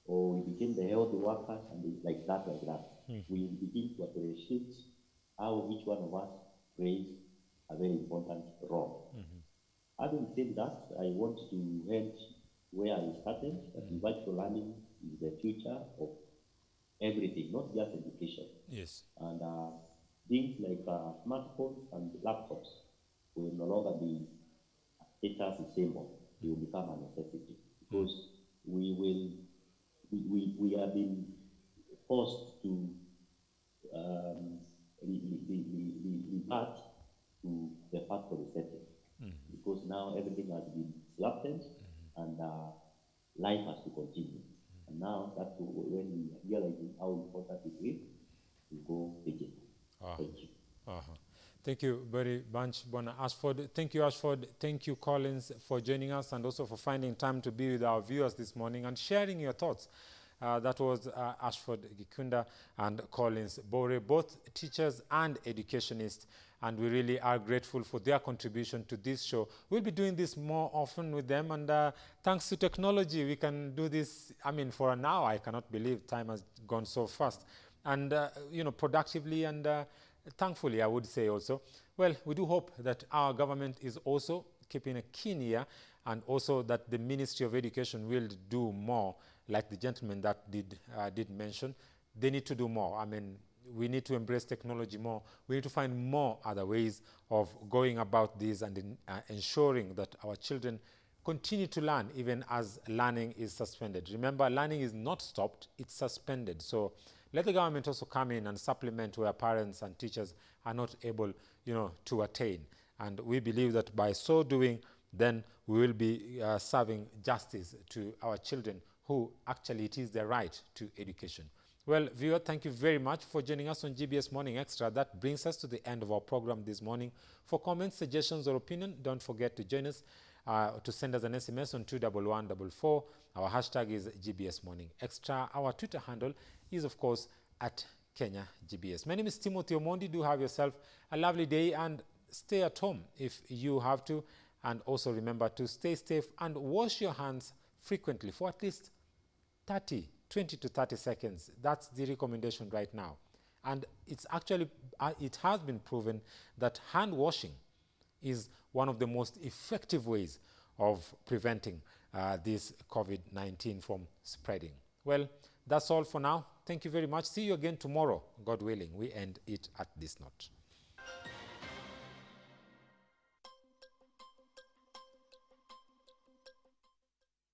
Or we became the health workers and like that. We begin to appreciate how each one of us plays a very important role. Having said that, I want to end where I started, that virtual learning is the future of everything, not just education. Yes. And things like smartphones and laptops will no longer be a status symbol. They will become a necessity, because we have been forced to revert to the factory setting, because now everything has been disrupted and life has to continue. And now that's when we realize how important it is to go digital. Thank you. Thank you very much, Bwana Ashford. Thank you, Ashford. Thank you, Collins, for joining us and also for finding time to be with our viewers this morning and sharing your thoughts. That was Ashford Gikunda and Collins Bore, both teachers and educationists, and we really are grateful for their contribution to this show. We'll be doing this more often with them, and thanks to technology, we can do this, for an hour. I cannot believe time has gone so fast. And, productively and thankfully, I would say also. Well, we do hope that our government is also keeping a keen ear, and also that the Ministry of Education will do more, like the gentleman that did mention. They need to do more. We need to embrace technology more. We need to find more other ways of going about this and ensuring that our children continue to learn even as learning is suspended. Remember, learning is not stopped, it's suspended. So let the government also come in and supplement where parents and teachers are not able, to attain. And we believe that by so doing, then we will be serving justice to our children who actually it is their right to education. Well, viewer, thank you very much for joining us on GBS Morning Extra. That brings us to the end of our program this morning. For comments, suggestions, or opinion, don't forget to join us, to send us an SMS on 21144. Our hashtag is GBS Morning Extra. Our Twitter handle is, of course, at Kenya GBS. My name is Timothy Omondi. Do have yourself a lovely day and stay at home if you have to. And also remember to stay safe and wash your hands frequently for at least 20 to 30 seconds. That's the recommendation right now. And it's actually, it has been proven that hand washing is one of the most effective ways of preventing this COVID-19 from spreading. Well, that's all for now. Thank you very much. See you again tomorrow, God willing. We end it at this note.